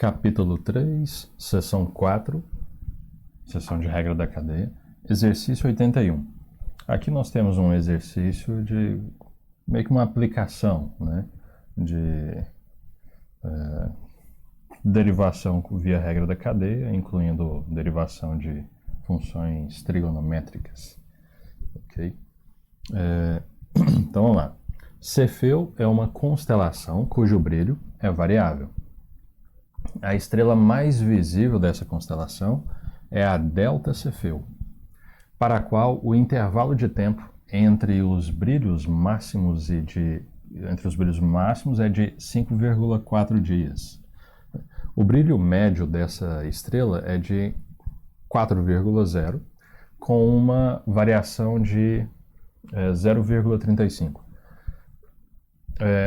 Capítulo 3, seção 4, seção de regra da cadeia, exercício 81. Aqui nós temos um exercício de meio que uma aplicação, né, de derivação via regra da cadeia, incluindo derivação de funções trigonométricas. Ok? Então vamos lá. Cefeu é uma constelação cujo brilho é variável. A estrela mais visível dessa constelação é a Delta Cefeu, para a qual o intervalo de tempo entre os brilhos máximos é de 5,4 dias. O brilho médio dessa estrela é de 4,0, com uma variação de 0,35.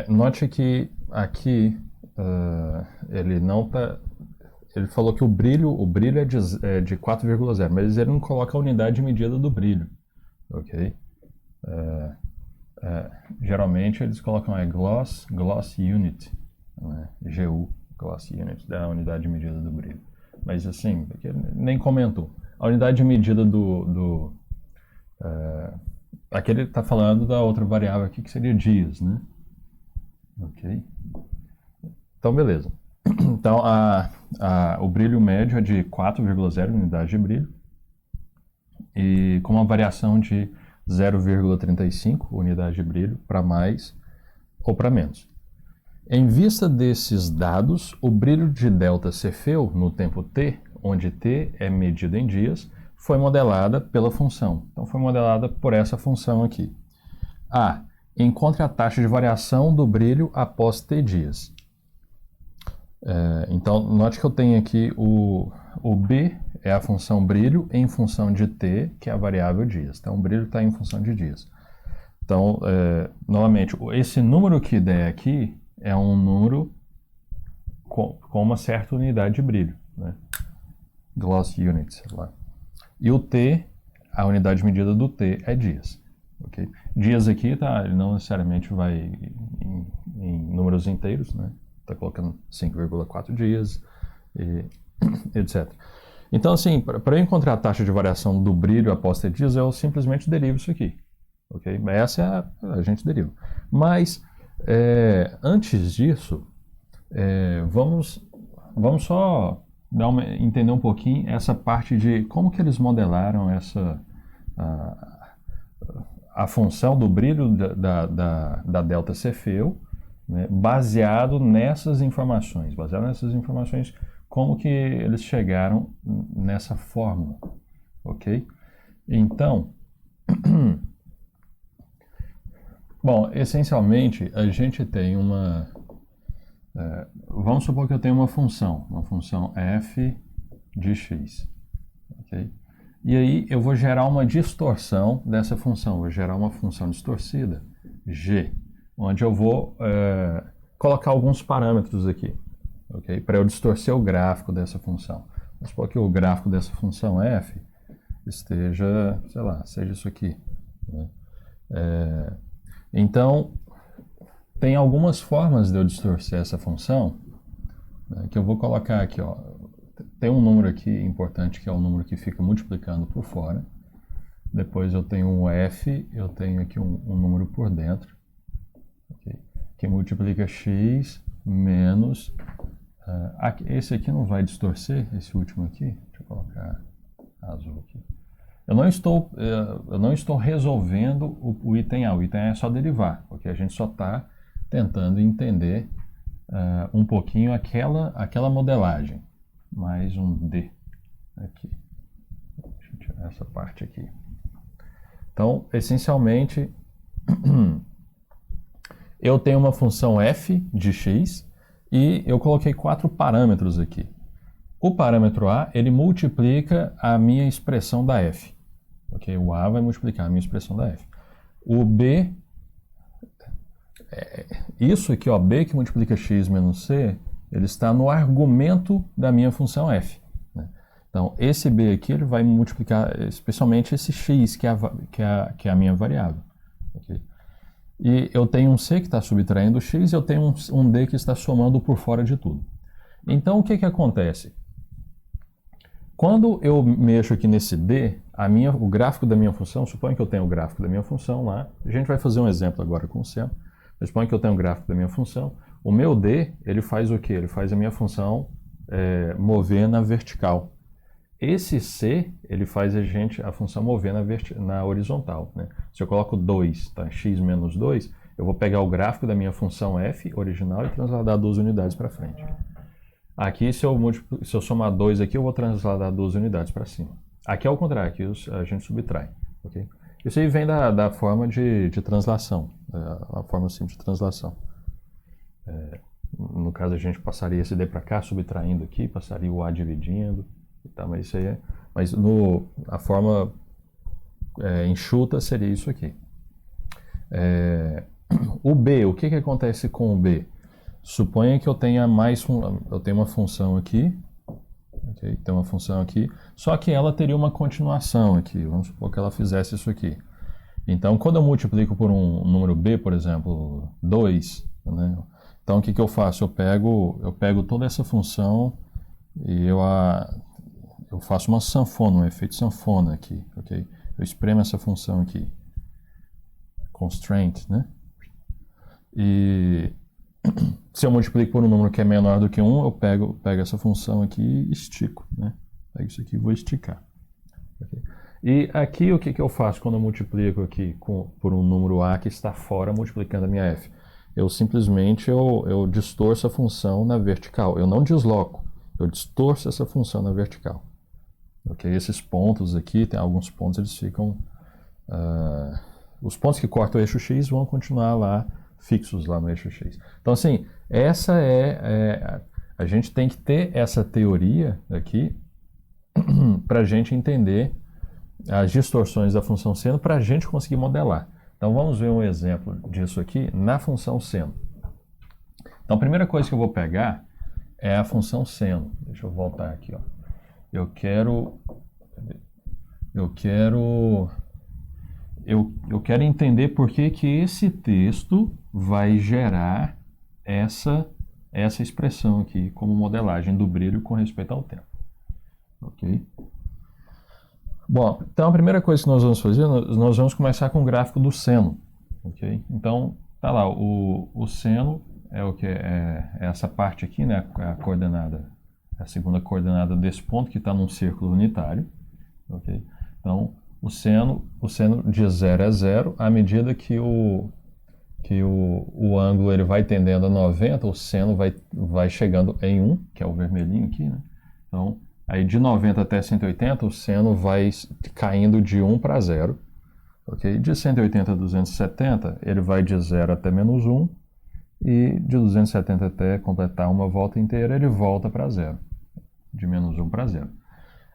Note que aqui ele falou que o brilho é de 4,0, mas ele não coloca a unidade de medida do brilho, ok? Geralmente eles colocam gloss unit, né? GU, gloss unit, da unidade de medida do brilho. Mas assim, nem comentou. A unidade de medida aqui ele está falando da outra variável aqui, que seria dias, né? Ok? Então, beleza. Então, o brilho médio é de 4,0 unidade de brilho e com uma variação de 0,35 unidade de brilho para mais ou para menos. Em vista desses dados, o brilho de Delta Cefeu no tempo t, onde t é medido em dias, foi modelada pela função. Então, foi modelada por essa função aqui. Encontre a taxa de variação do brilho após t dias. Então, note que eu tenho aqui o b é a função brilho em função de t, que é a variável dias. Então, o brilho está em função de dias. Então, novamente, esse número que der aqui é um número com uma certa unidade de brilho, né? Gloss units, lá. E o t, a unidade de medida do t é dias. Okay? Dias aqui, ele não necessariamente vai em números inteiros, né? Está colocando 5,4 dias, etc. Então, assim, para eu encontrar a taxa de variação do brilho após t dias, eu simplesmente derivo isso aqui. Okay? Essa a gente deriva. Mas, antes disso, vamos só entender um pouquinho essa parte de como que eles modelaram a função do brilho da Delta Cefeu, né, baseado nessas informações, como que eles chegaram nessa fórmula, ok? Então, bom, essencialmente a gente tem vamos supor que eu tenho uma função f de x, ok? E aí eu vou gerar uma distorção dessa função, vou gerar uma função distorcida, g, onde eu vou colocar alguns parâmetros aqui, ok? Para eu distorcer o gráfico dessa função. Vamos supor que o gráfico dessa função f esteja, sei lá, seja isso aqui, né? Então, tem algumas formas de eu distorcer essa função, né, que eu vou colocar aqui, ó. Tem um número aqui importante, que é o número que fica multiplicando por fora. Depois eu tenho um f, eu tenho aqui um número por dentro, okay, que multiplica x menos... esse aqui não vai distorcer, esse último aqui. Deixa eu colocar azul aqui. Eu não estou resolvendo o item A. O item A é só derivar, porque a gente só está tentando entender um pouquinho aquela modelagem. Mais um D aqui. Deixa eu tirar essa parte aqui. Então, essencialmente, eu tenho uma função f de x e eu coloquei 4 parâmetros aqui. O parâmetro A, ele multiplica a minha expressão da f. Okay? O A vai multiplicar a minha expressão da f. O B, isso aqui, ó, B que multiplica x menos c, ele está no argumento da minha função f, né? Então, esse b aqui ele vai multiplicar especialmente esse x, que é a minha variável. Okay? E eu tenho um c que está subtraindo x e eu tenho um d que está somando por fora de tudo. Então, o que acontece? Quando eu mexo aqui nesse D, o gráfico da minha função, suponha que eu tenho o gráfico da minha função lá, a gente vai fazer um exemplo agora com o seno, mas suponha que eu tenho o gráfico da minha função, o meu D, ele faz o quê? Ele faz a minha função mover na vertical. Esse C, ele faz a função mover na horizontal, né? Se eu coloco 2, tá? X menos 2, eu vou pegar o gráfico da minha função f original e transladar 2 unidades para frente. Aqui, se eu somar 2 aqui, eu vou transladar 2 unidades para cima. Aqui é o contrário, aqui a gente subtrai. Okay? Isso aí vem da forma de translação, a forma simples de translação. No caso, a gente passaria esse D para cá, subtraindo aqui, passaria o A dividindo, tá? Mas isso aí a forma enxuta seria isso aqui. O B, o que acontece com o B? Suponha que eu tenha eu tenho uma função aqui, okay? Tem uma função aqui, só que ela teria uma continuação aqui. Vamos supor que ela fizesse isso aqui. Então, quando eu multiplico por um número B, por exemplo, 2, né? Então, o que eu faço? Eu pego toda essa função e eu faço uma sanfona, um efeito sanfona aqui, ok? Eu espremo essa função aqui, constraint, né? E se eu multiplico por um número que é menor do que 1, eu pego essa função aqui e estico, né? Pego isso aqui e vou esticar. Okay? E aqui o que eu faço quando eu multiplico aqui por um número A que está fora, multiplicando a minha f? Eu simplesmente eu distorço a função na vertical. Eu não desloco, eu distorço essa função na vertical. Okay? Esses pontos aqui, tem alguns pontos, eles ficam... os pontos que cortam o eixo X vão continuar lá, fixos lá no eixo X. Então, assim, essa a gente tem que ter essa teoria aqui para a gente entender as distorções da função seno para a gente conseguir modelar. Então, vamos ver um exemplo disso aqui na função seno. Então, a primeira coisa que eu vou pegar é a função seno. Deixa eu voltar aqui, ó. Eu quero entender por que esse texto vai gerar essa expressão aqui como modelagem do brilho com respeito ao tempo. Ok? Bom, então a primeira coisa que nós vamos fazer, nós vamos começar com o gráfico do seno. Ok? Então, tá lá, o seno é o que é essa parte aqui, né? A coordenada, a segunda coordenada desse ponto que está num círculo unitário. Ok? Então, o seno de 0 a 0, à medida que o ângulo ele vai tendendo a 90, o seno vai chegando em 1, que é o vermelhinho aqui, né? Então, aí de 90 até 180, o seno vai caindo de 1 para 0. Okay? De 180 a 270, ele vai de 0 até menos 1, e de 270 até completar uma volta inteira, ele volta para 0. De menos 1 para 0.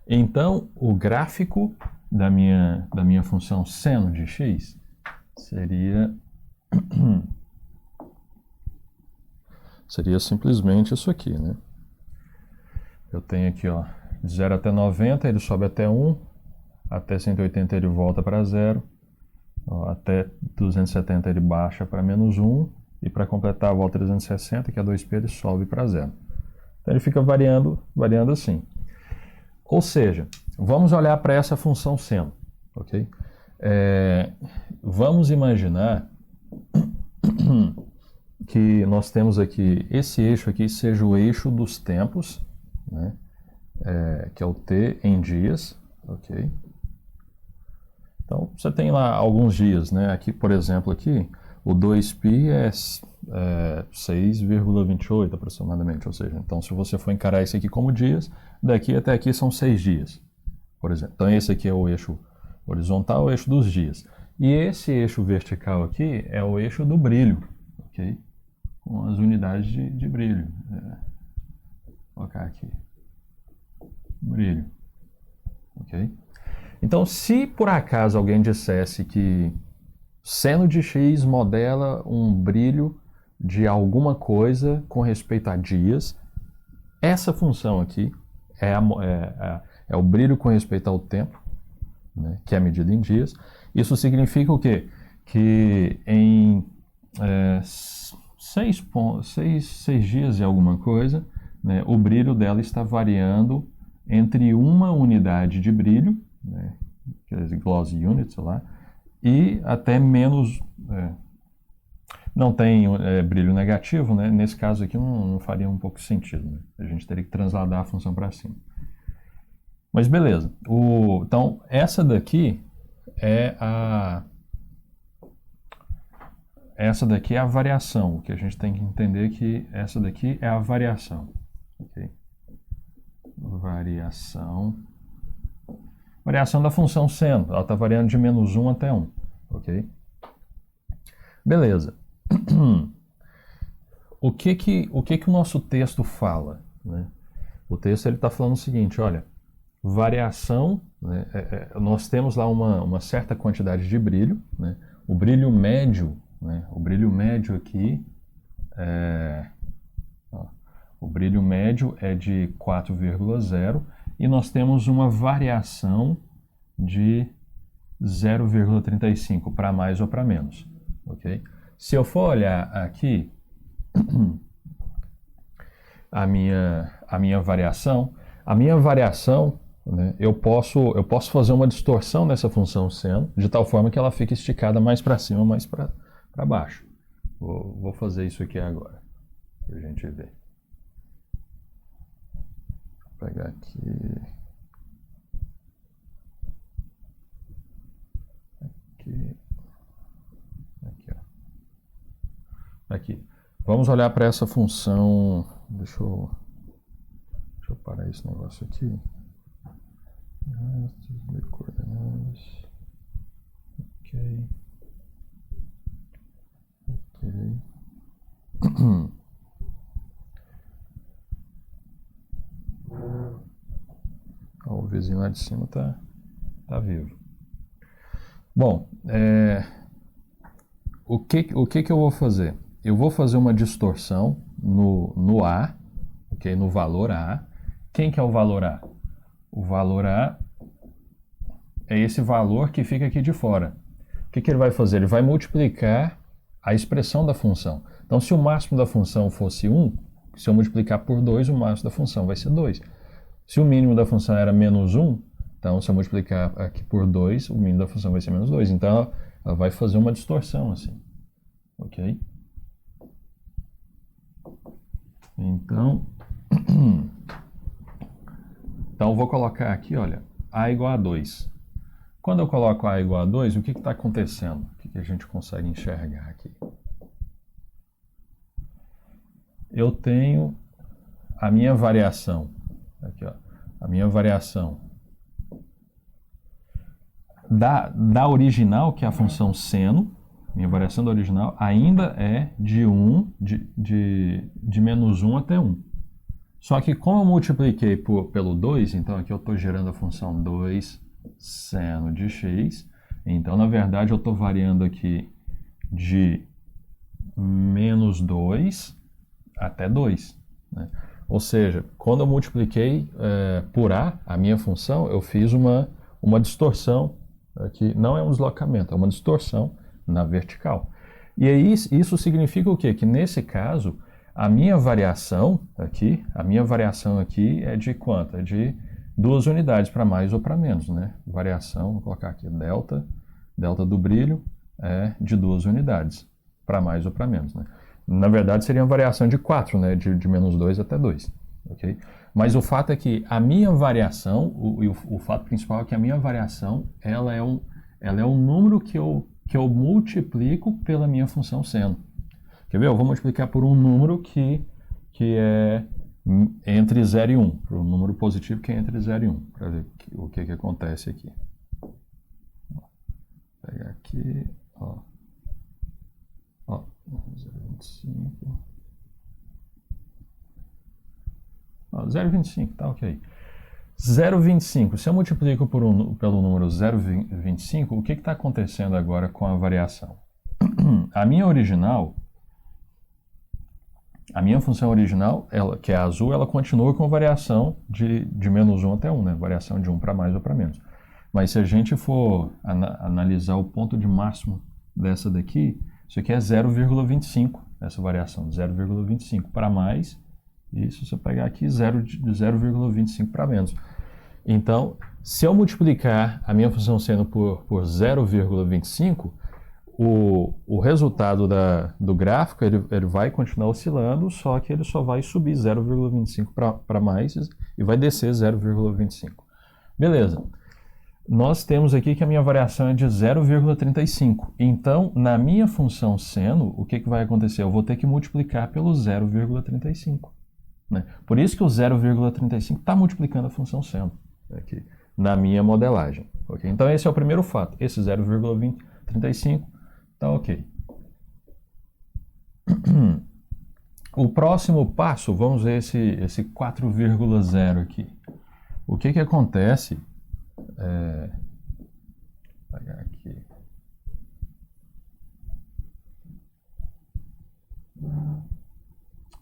Então, o gráfico da minha função seno de x seria simplesmente isso aqui, né? Eu tenho aqui, ó, de 0 até 90, ele sobe até 1, até 180 ele volta para 0, ó, até 270 ele baixa para menos 1, e para completar a volta 360, que é 2π, ele sobe para 0. Então ele fica variando assim. Ou seja, vamos olhar para essa função seno, ok? Vamos imaginar que nós temos aqui, esse eixo aqui seja o eixo dos tempos, né? Que é o t em dias, ok? Então, você tem lá alguns dias, né? Aqui, por exemplo, aqui, o 2π é 6,28 aproximadamente, ou seja, então se você for encarar isso aqui como dias, daqui até aqui são 6 dias, por exemplo. Então esse aqui é o eixo horizontal, o eixo dos dias. E esse eixo vertical aqui é o eixo do brilho, ok? Com as unidades de brilho. Vou colocar aqui, brilho, ok? Então, se por acaso alguém dissesse que seno de x modela um brilho de alguma coisa com respeito a dias, essa função aqui é o brilho com respeito ao tempo, né, que é medido em dias. Isso significa o quê? Que em 6 dias e alguma coisa, né, o brilho dela está variando entre uma unidade de brilho, né, que é glossy unit, sei lá, e até menos... não tem brilho negativo, né? Nesse caso aqui não faria um pouco sentido, né? A gente teria que transladar a função para cima. Mas beleza. Então, essa daqui é a variação. O que a gente tem que entender é que essa daqui é a variação. Okay? Variação da função seno. Ela está variando de -1 até 1. Ok? Beleza. O que o nosso texto fala? Né? O texto está falando o seguinte, olha, variação, né, nós temos lá uma certa quantidade de brilho, né? O brilho médio, né, o brilho médio aqui o brilho médio é de 4,0 e nós temos uma variação de 0,35 para mais ou para menos, ok? Se eu for olhar aqui a minha variação, né, eu posso fazer uma distorção nessa função seno, de tal forma que ela fique esticada mais para cima, mais para baixo. Vou fazer isso aqui agora, para a gente ver. Vou pegar aqui. Aqui. Vamos olhar para essa função. Deixa eu parar esse negócio aqui. Coordenadas. Ok. O vizinho lá de cima tá vivo. Bom, o que eu vou fazer? Eu vou fazer uma distorção no A, okay? No valor A. Quem que é o valor A? O valor A é esse valor que fica aqui de fora. O que ele vai fazer? Ele vai multiplicar a expressão da função. Então, se o máximo da função fosse 1, se eu multiplicar por 2, o máximo da função vai ser 2. Se o mínimo da função era -1, então, se eu multiplicar aqui por 2, o mínimo da função vai ser -2. Então, ela vai fazer uma distorção assim. Ok? Então, eu vou colocar aqui, olha, A igual a 2. Quando eu coloco A igual a 2, o que está acontecendo? O que a gente consegue enxergar aqui? Eu tenho a minha variação. Aqui, ó, a minha variação da original, que é a função seno. Minha variação da original ainda é de -1 até 1. Só que como eu multipliquei pelo 2, então aqui eu estou gerando a função 2 seno de x. Então, na verdade, eu estou variando aqui de -2 até 2. Né? Ou seja, quando eu multipliquei por a minha função, eu fiz uma distorção aqui. Não é um deslocamento, é uma distorção na vertical. E aí isso significa o quê? Que nesse caso, a minha variação aqui é de quanto? É de 2 unidades para mais ou para menos, né? Variação, vou colocar aqui delta do brilho é de 2 unidades, para mais ou para menos, né? Na verdade seria uma variação de 4, né? De -2 até 2, ok? Mas o fato é que a minha variação, o fato principal é que a minha variação, ela é um número que eu multiplico pela minha função seno. Quer ver? Eu vou multiplicar por um número que é entre 0 e 1, para o número positivo que é entre 0 e 1, para ver o que acontece aqui. Vou pegar aqui, ó, 0,25. 0,25, tá ok. 0,25, se eu multiplico pelo número 0,25, o que está acontecendo agora com a variação? A minha função original, que é a azul, ela continua com variação de -1 até 1, né? Variação de 1 para mais ou para menos. Mas se a gente for analisar o ponto de máximo dessa daqui, isso aqui é 0,25, essa variação, 0,25 para mais E se você pegar aqui, de 0,25 para menos. Então, se eu multiplicar a minha função seno por 0,25, o resultado do gráfico ele vai continuar oscilando, só que ele só vai subir 0,25 para mais e vai descer 0,25. Beleza. Nós temos aqui que a minha variação é de 0,35. Então, na minha função seno, o que vai acontecer? Eu vou ter que multiplicar pelo 0,35. Né? Por isso que o 0,35 está multiplicando a função seno aqui, na minha modelagem. Okay? Então, esse é o primeiro fato. Esse 0,35 está ok. O próximo passo, vamos ver esse 4,0 aqui. O que acontece? Vou pegar aqui.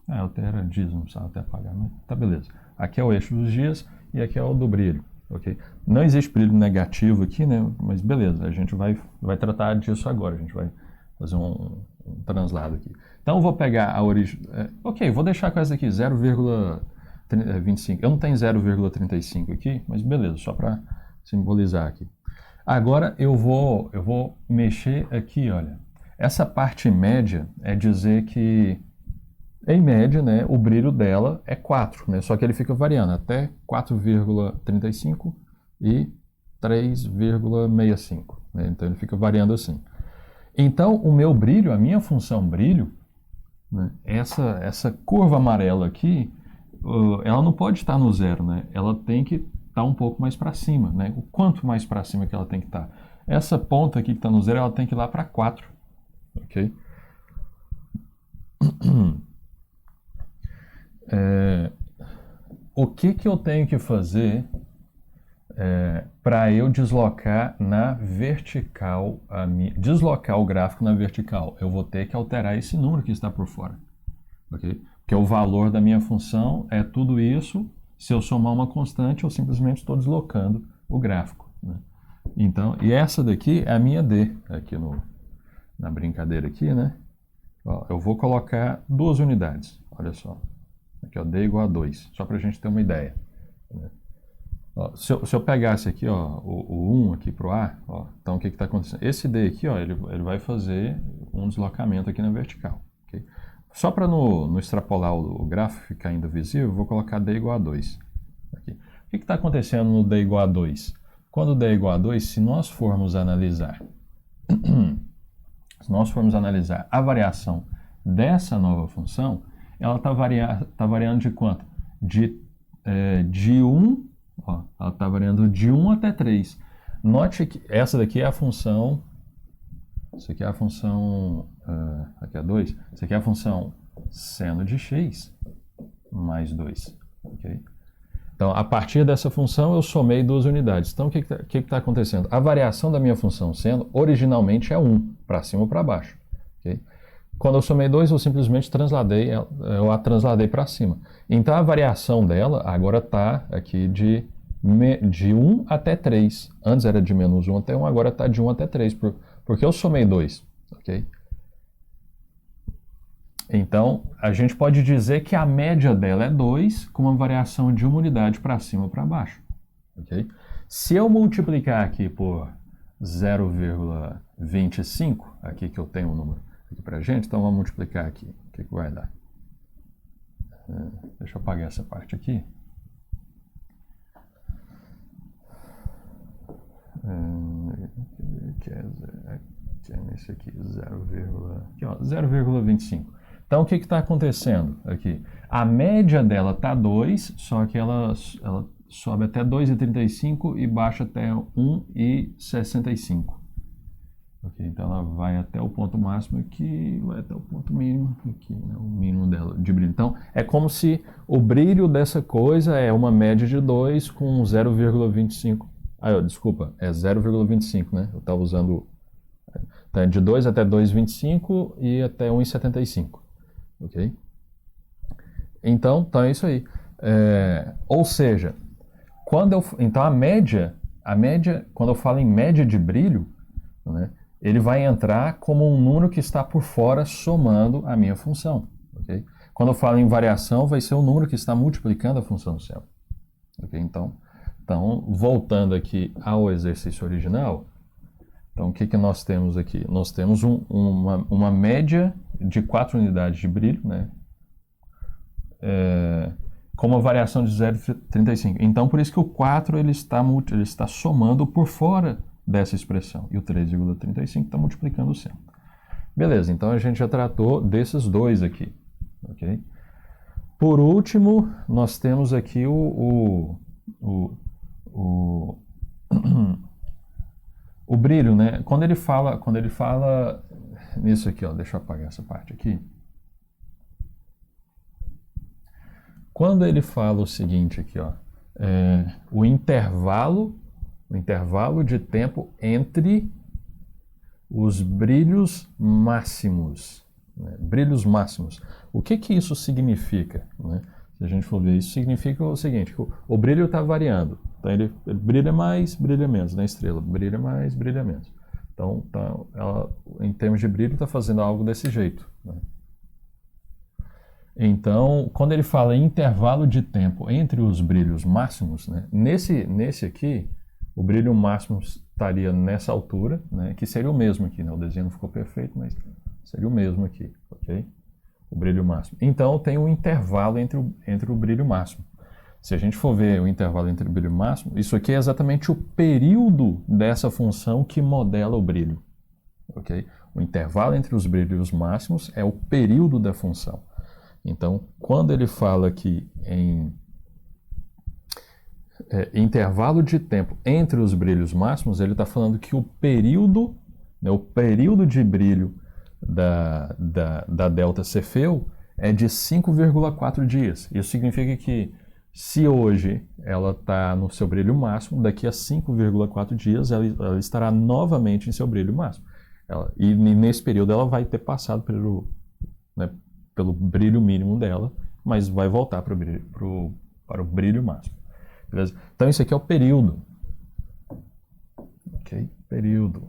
Altera dias, não precisa até apagar, né? Tá, beleza. Aqui é o eixo dos dias e aqui é o do brilho, ok? Não existe brilho negativo aqui, né? Mas beleza, a gente vai tratar disso agora. A gente vai fazer um translado aqui. Então eu vou pegar a origem. Ok, vou deixar com essa aqui, 0,25. Eu não tenho 0,35 aqui, mas beleza, só para simbolizar aqui. Agora eu vou mexer aqui, olha. Essa parte média é dizer que, em média, né, o brilho dela é 4, né? Só que ele fica variando até 4,35 e 3,65. Né? Então ele fica variando assim. Então o meu brilho, a minha função brilho, né, essa curva amarela aqui, ela não pode estar no zero, né? Ela tem que estar um pouco mais para cima, né? O quanto mais para cima que ela tem que estar? Essa ponta aqui que está no zero, ela tem que ir lá para 4, ok? O que eu tenho que fazer para eu deslocar na vertical, deslocar o gráfico na vertical? Eu vou ter que alterar esse número que está por fora, ok? Porque o valor da minha função é tudo isso. Se eu somar uma constante, eu simplesmente estou deslocando o gráfico, né? Então, e essa daqui é a minha D, aqui na brincadeira aqui, né? Ó, eu vou colocar 2 unidades, olha só. Aqui, ó, D igual a 2, só para a gente ter uma ideia. Né? Ó, se eu pegasse aqui, ó, o 1 aqui para o A, ó, então o que está acontecendo? Esse D aqui, ó, ele vai fazer um deslocamento aqui na vertical. Okay? Só para não extrapolar o gráfico ficar ainda visível, eu vou colocar D igual a 2. Aqui. O que está acontecendo no D igual a 2? Quando D é igual a 2, se nós formos analisar a variação dessa nova função, ela está variando de quanto? De 1, ó, ela está variando de 1 até 3. Note que essa daqui é a função, isso aqui é a função, aqui é 2, isso aqui é a função seno de x mais 2, ok? Então, a partir dessa função, eu somei 2 unidades. Então, o que está acontecendo? A variação da minha função seno, originalmente, é 1, para cima ou para baixo. Okay? Quando eu somei 2, eu simplesmente eu a transladei para cima. Então, a variação dela agora está aqui de 1 até 3. Antes era de menos 1 até 1, agora está de 1 até 3, porque eu somei 2. Ok? Então, a gente pode dizer que a média dela é 2, com uma variação de 1 unidade para cima ou para baixo. Okay? Se eu multiplicar aqui por 0,25, aqui que eu tenho um número aqui para a gente, então vamos multiplicar aqui. O que vai dar? Deixa eu apagar essa parte aqui. Que é esse aqui, 0,25. Então, o que está acontecendo aqui? A média dela está 2, só que ela sobe até 2,35 e baixa até 1,65. Okay, então, ela vai até o ponto máximo aqui, vai até o ponto mínimo aqui, né, o mínimo dela de brilho. Então, é como se o brilho dessa coisa é uma média de 2 com 0,25. Desculpa, é 0,25, né? Eu estava usando... Então, é de 2 até 2,25 e até 1,75. Ok? Então é isso aí. Ou seja, então a média, quando eu falo em média de brilho, né, ele vai entrar como um número que está por fora somando a minha função. Okay? Quando eu falo em variação, vai ser o número que está multiplicando a função sem. Okay? Então, voltando aqui ao exercício original, então o que nós temos aqui? Nós temos uma média de 4 unidades de brilho, né? Com uma variação de 0,35. Então, por isso que o 4 ele está somando por fora dessa expressão. E o 3,35 está multiplicando o 100. Beleza, então a gente já tratou desses dois aqui. Okay? Por último, nós temos aqui o brilho, né? Quando ele fala nisso aqui, ó, deixa eu apagar essa parte aqui. Quando ele fala o seguinte aqui, ó, o intervalo de tempo entre os brilhos máximos, né? Brilhos máximos. O que isso significa, né? Se a gente for ver, isso significa o seguinte, que o brilho está variando. Então ele brilha mais, brilha menos na estrela, brilha mais, brilha menos. Então ela, em termos de brilho, está fazendo algo desse jeito, né? Então, quando ele fala em intervalo de tempo entre os brilhos máximos, né, nesse aqui, o brilho máximo estaria nessa altura, né, que seria o mesmo aqui, né, o desenho não ficou perfeito, mas seria o mesmo aqui, ok? O brilho máximo. Então, tem um intervalo entre o brilho máximo. Se a gente for ver o intervalo entre o brilho máximo, isso aqui é exatamente o período dessa função que modela o brilho, ok? O intervalo entre os brilhos máximos é o período da função. Então, quando ele fala aqui em intervalo de tempo entre os brilhos máximos, ele está falando que o período, né, o período de brilho da delta Cefeu é de 5,4 dias. Isso significa que se hoje ela está no seu brilho máximo, daqui a 5,4 dias ela estará novamente em seu brilho máximo. E nesse período ela vai ter passado pelo brilho mínimo dela, mas vai voltar para o brilho máximo. Beleza? Então isso aqui é o período. Ok? Período.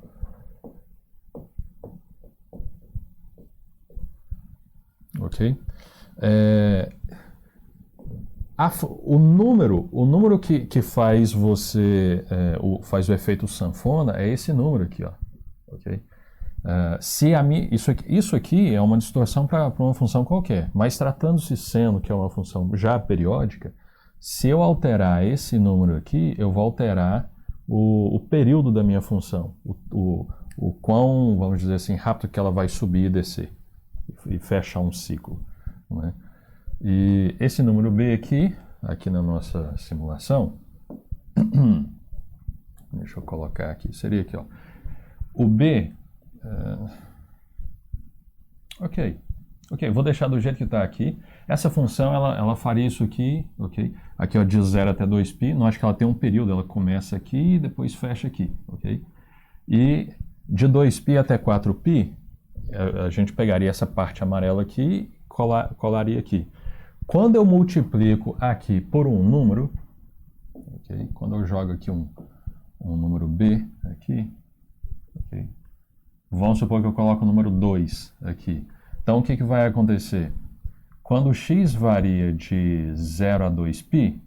Ok? O número que faz faz o efeito sanfona é esse número aqui, ó. Ok? Isso aqui é uma distorção para uma função qualquer, mas tratando-se sendo que é uma função já periódica, se eu alterar esse número aqui, eu vou alterar o período da minha função, o quão, vamos dizer assim, rápido que ela vai subir e descer, e fechar um ciclo, né? E esse número B aqui na nossa simulação, deixa eu colocar aqui, seria aqui, ó, o B. Ok, vou deixar do jeito que está aqui. Essa função, ela faria isso aqui, ok? Aqui, ó, de 0 até 2π, nós que ela tem um período, ela começa aqui e depois fecha aqui, ok? E de 2π até 4π, a gente pegaria essa parte amarela aqui e colaria aqui. Quando eu multiplico aqui por um número, ok? Quando eu jogo aqui um número B aqui, ok? Vamos supor que eu coloco o número 2 aqui. Então, o que vai acontecer? Quando o x varia de 0 a 2π,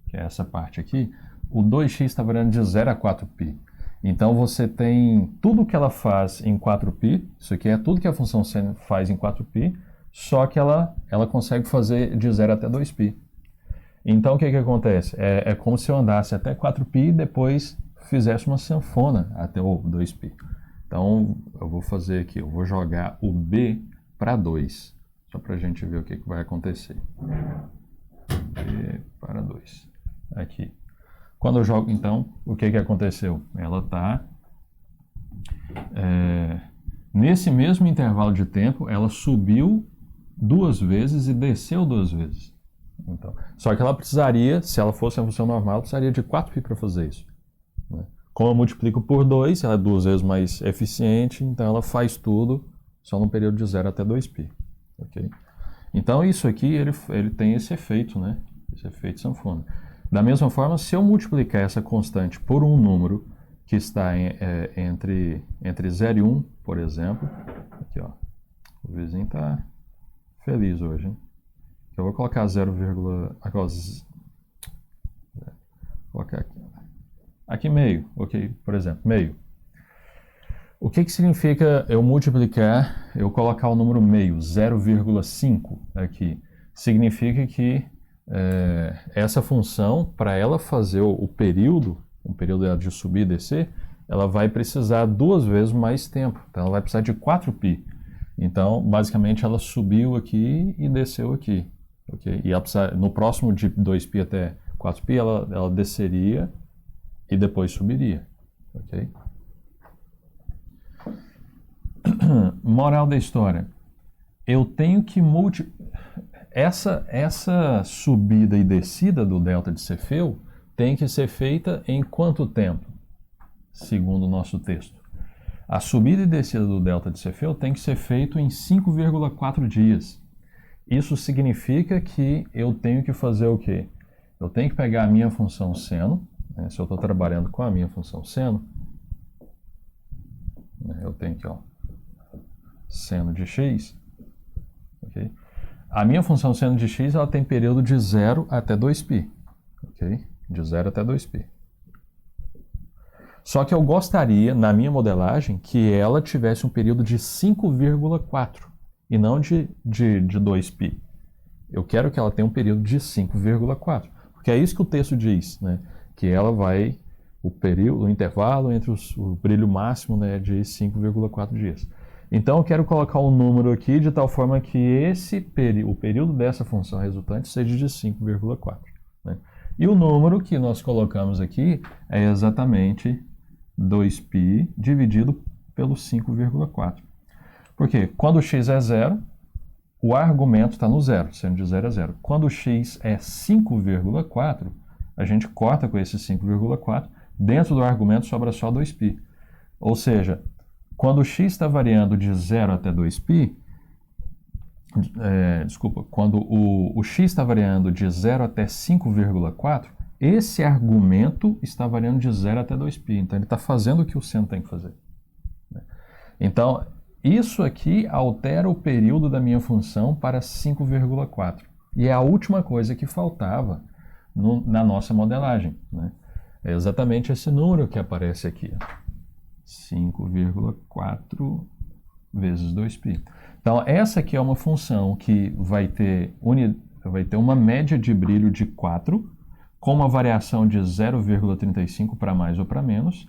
que é essa parte aqui, o 2x está variando de 0 a 4π. Então, você tem tudo que ela faz em 4π, isso aqui é tudo que a função seno faz em 4π, só que ela consegue fazer de 0 até 2π. Então, o que acontece? É como se eu andasse até 4π e depois fizesse uma sanfona até o 2π. Então, eu vou fazer aqui, eu vou jogar o B para 2, só para a gente ver o que vai acontecer. B para 2, aqui. Quando eu jogo, então, o que aconteceu? Ela está, nesse mesmo intervalo de tempo, ela subiu 2 vezes e desceu 2 vezes. Então, só que ela precisaria, se ela fosse uma função normal, precisaria de 4π para fazer isso, né? Como eu multiplico por 2, ela é 2 vezes mais eficiente, então ela faz tudo só no período de 0 até 2π. Okay? Então isso aqui ele tem esse efeito, né? Esse efeito sanfona. Da mesma forma, se eu multiplicar essa constante por um número que está entre 0 e 1, por exemplo, aqui, ó, o vizinho está feliz hoje, hein? Eu vou colocar 0, colocar aqui meio, ok? Por exemplo, meio. O que significa eu multiplicar, eu colocar o número meio, 0,5 aqui? Significa que essa função, para ela fazer o período de subir e descer, ela vai precisar 2 vezes mais tempo. Então, ela vai precisar de 4π. Então, basicamente, ela subiu aqui e desceu aqui. Okay? E no próximo de 2π até 4π, ela desceria e depois subiria. Okay? Moral da história. Eu tenho que essa subida e descida do delta de Cefeu tem que ser feita em quanto tempo? Segundo o nosso texto. A subida e descida do delta de Cefeu tem que ser feito em 5,4 dias. Isso significa que eu tenho que fazer o quê? Eu tenho que pegar a minha função seno, né, se eu estou trabalhando com a minha função seno, eu tenho aqui, ó, seno de x, ok? A minha função seno de x, ela tem período de 0 até 2π, ok? De 0 até 2π. Só que eu gostaria, na minha modelagem, que ela tivesse um período de 5,4 e não de 2π. Eu quero que ela tenha um período de 5,4, porque é isso que o texto diz, né? Que ela vai, o intervalo entre o brilho máximo, né, de 5,4 dias. Então eu quero colocar um número aqui de tal forma que o período dessa função resultante seja de 5,4. Né? E o número que nós colocamos aqui é exatamente 2π dividido pelo 5,4. Porque quando x é 0, o argumento está no zero, sendo de 0 a 0. Quando x é 5,4, a gente corta com esse 5,4, dentro do argumento sobra só 2π. Ou seja, quando o x está variando de 0 até 2π, quando o x está variando de 0 até 5,4, esse argumento está variando de 0 até 2π. Então, ele está fazendo o que o seno tem que fazer. Então, isso aqui altera o período da minha função para 5,4. E é a última coisa que faltava na nossa modelagem. Né? É exatamente esse número que aparece aqui. 5,4 vezes 2π. Então, essa aqui é uma função que vai ter uma média de brilho de 4, com uma variação de 0,35 para mais ou para menos,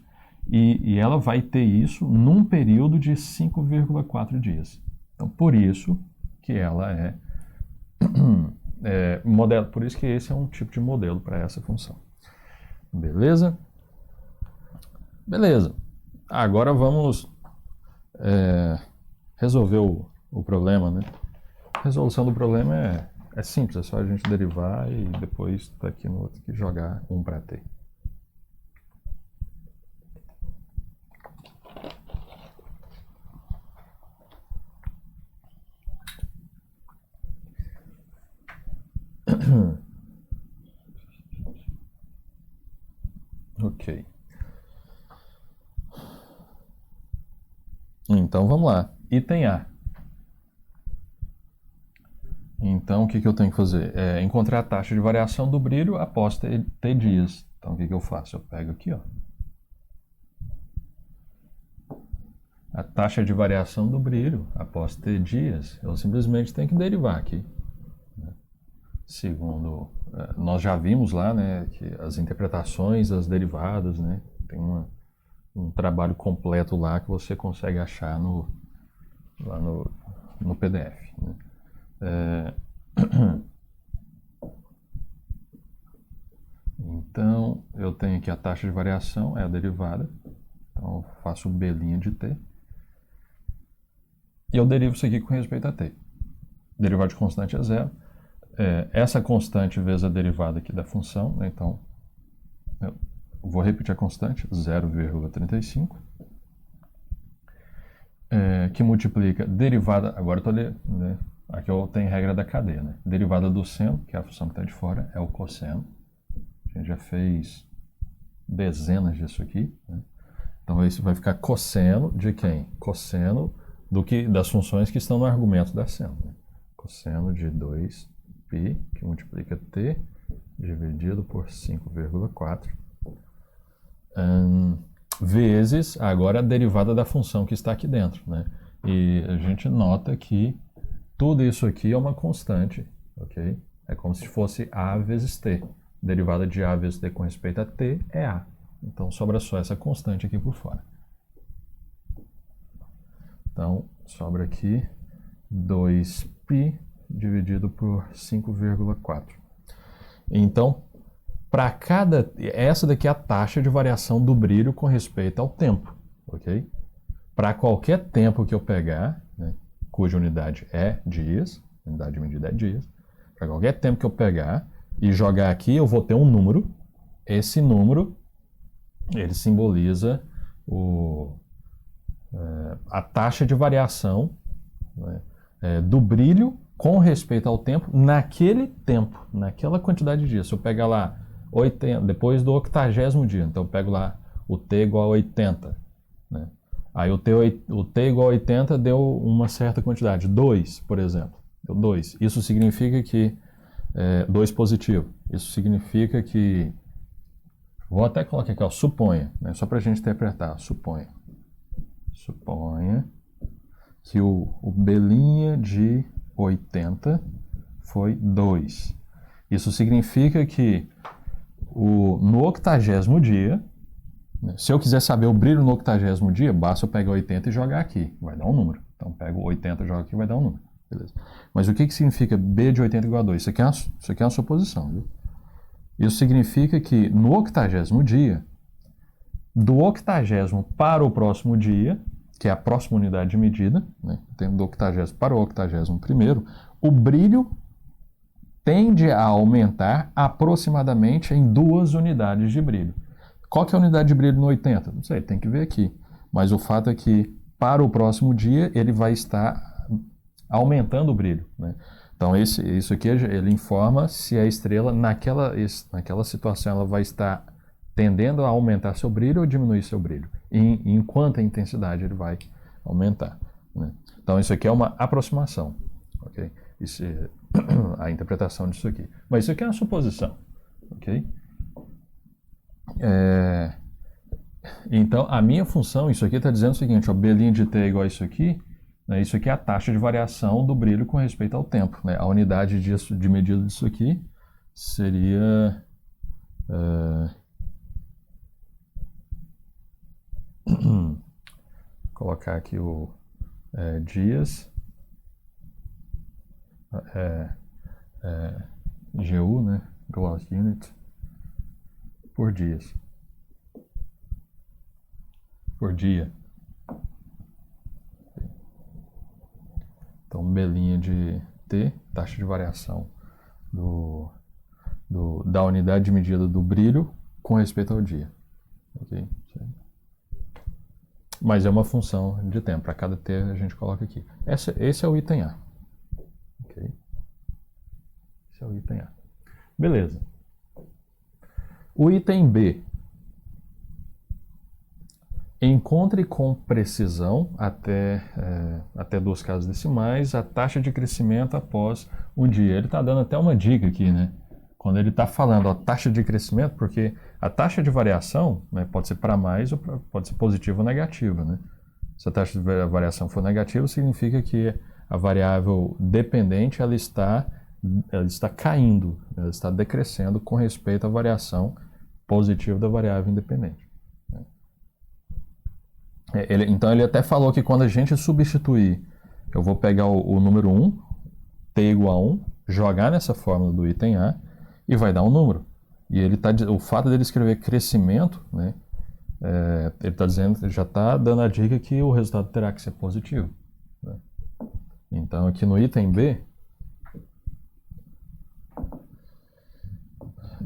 e ela vai ter isso num período de 5,4 dias. Então, por isso que ela modelo, por isso que esse é um tipo de modelo para essa função. Beleza? Beleza. Agora vamos resolver o problema, né? A resolução do problema é simples, é só a gente derivar e depois daqui no outro aqui jogar 1 para t. Ok. Então vamos lá. Item A. Então o que eu tenho que fazer? Encontrar a taxa de variação do brilho após t dias. Então o que eu faço? Eu pego aqui, ó, a taxa de variação do brilho após t dias. Eu simplesmente tenho que derivar aqui. Segundo, nós já vimos lá, né, que as interpretações, as derivadas, né, tem um trabalho completo lá que você consegue achar lá no PDF. Né. Então, eu tenho aqui a taxa de variação, é a derivada. Então, eu faço b' de t. E eu derivo isso aqui com respeito a t. Derivada de constante é 0. Essa constante vezes a derivada aqui da função, né? Então, eu vou repetir a constante, 0,35, que multiplica derivada, agora né? Aqui eu tenho regra da cadeia, né? Derivada do seno, que é a função que está de fora, é o cosseno. A gente já fez dezenas disso aqui, né? Então, isso vai ficar cosseno de quem? Cosseno das funções que estão no argumento da seno, né? Cosseno de 2π π, que multiplica t, dividido por 5,4, vezes, agora, a derivada da função que está aqui dentro, né? E a gente nota que tudo isso aqui é uma constante, ok? É como se fosse a vezes t. Derivada de a vezes t com respeito a t é a. Então, sobra só essa constante aqui por fora. Então, sobra aqui 2π dividido por 5,4. Então, para cada... Essa daqui é a taxa de variação do brilho com respeito ao tempo, ok? Para qualquer tempo que eu pegar, né, cuja unidade é dias, unidade de medida é dias, para qualquer tempo que eu pegar e jogar aqui, eu vou ter um número. Esse número, ele simboliza a taxa de variação, né, do brilho com respeito ao tempo naquele tempo, naquela quantidade de dias. Se eu pegar lá 80, depois do 80º dia, então eu pego lá o t igual a 80, né? Aí o t igual a 80 deu uma certa quantidade, 2, por exemplo, deu 2. Isso significa que 2 positivo. Isso significa que, vou até colocar aqui, ó, suponha, né, só para a gente interpretar, suponha que o B' de 80 foi 2. Isso significa que no 80º dia, né, se eu quiser saber o brilho no 80º dia, basta eu pegar 80 e jogar aqui, vai dar um número. Então pego 80 e jogo aqui, vai dar um número. Beleza. Mas o que significa B de 80 igual a 2? Isso aqui é uma suposição, viu? Isso significa que no 80º dia, do 80º para o próximo dia, que é a próxima unidade de medida, né, do 80º para o 81º, o brilho tende a aumentar aproximadamente em 2 unidades de brilho. Qual que é a unidade de brilho no 80? Não sei, tem que ver aqui. Mas o fato é que para o próximo dia ele vai estar aumentando o brilho, né? Então isso aqui ele informa se a estrela naquela situação ela vai estar tendendo a aumentar seu brilho ou diminuir seu brilho, em quanta intensidade ele vai aumentar, né? Então isso aqui é uma aproximação, ok? Isso é a interpretação disso aqui. Mas isso aqui é uma suposição, ok? Então a minha função, isso aqui está dizendo o seguinte, ó, B' de t é igual a isso aqui, né? Isso aqui é a taxa de variação do brilho com respeito ao tempo, né? A unidade de medida disso aqui seria colocar aqui o dias, GU, né? Gross Unit, por dias, por dia. Então, B' de t, taxa de variação da unidade de medida do brilho com respeito ao dia. Ok? Mas é uma função de tempo. Para cada t a gente coloca aqui. Esse é o item A. Ok? Esse é o item A. Beleza. O item B. Encontre com precisão, até 2 casas decimais, a taxa de crescimento após um dia. Ele está dando até uma dica aqui, né? Quando ele está falando a taxa de crescimento, porque a taxa de variação, né, pode ser para mais ou pode ser positiva ou negativa, né? Se a taxa de variação for negativa, significa que a variável dependente ela está caindo, ela está decrescendo com respeito à variação positiva da variável independente. Então ele até falou que quando a gente substituir, eu vou pegar o número 1, t igual a 1, jogar nessa fórmula do item A e vai dar um número. E o fato dele escrever crescimento, né, ele está dizendo, ele já está dando a dica que o resultado terá que ser positivo, né? Então aqui no item B,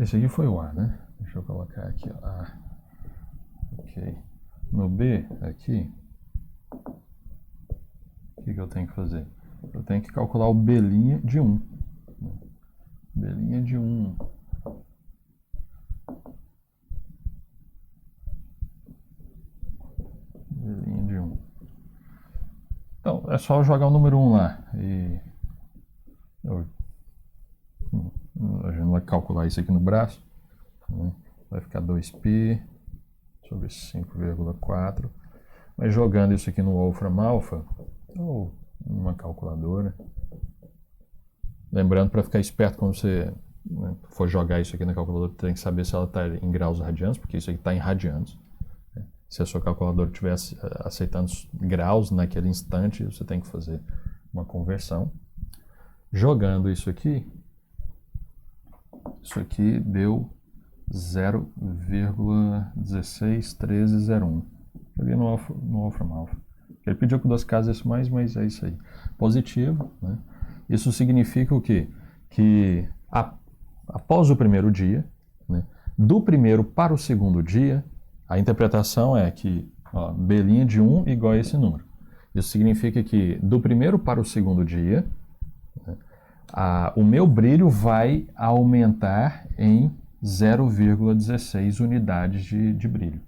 esse aqui foi o A, né? Deixa eu colocar aqui, ó, A. Ok. No B, aqui, o que eu tenho que fazer? Eu tenho que calcular o B' de 1. B' de 1. B' de 1. Então, é só jogar o número 1 lá. E eu calcular isso aqui no braço, né? Vai ficar 2π sobre 5,4. Mas jogando isso aqui no Wolfram Alpha, ou numa calculadora, lembrando, para ficar esperto quando você, né, for jogar isso aqui na calculadora, tem que saber se ela está em graus radianos, porque isso aqui está em radianos. Se a sua calculadora estiver aceitando graus naquele instante, você tem que fazer uma conversão. Jogando isso aqui deu 0,161301. Joguei no Wolfram Alpha. Ele pediu com 2 casas isso mais, mas é isso aí. Positivo, né? Isso significa o quê? Que após o primeiro dia, né, do primeiro para o segundo dia, a interpretação é que B' de 1 igual a esse número. Isso significa que do primeiro para o segundo dia, né, o meu brilho vai aumentar em 0,16 unidades de brilho.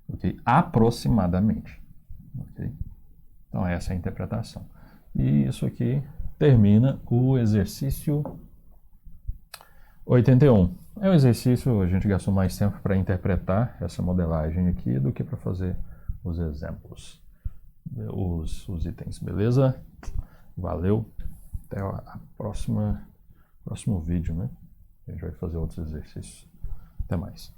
Okay? Aproximadamente. Okay? Então essa é a interpretação. E isso aqui termina o exercício 81. É um exercício, a gente gastou mais tempo para interpretar essa modelagem aqui do que para fazer os exemplos, os itens, beleza? Valeu, até a próximo vídeo, né? A gente vai fazer outros exercícios. Até mais.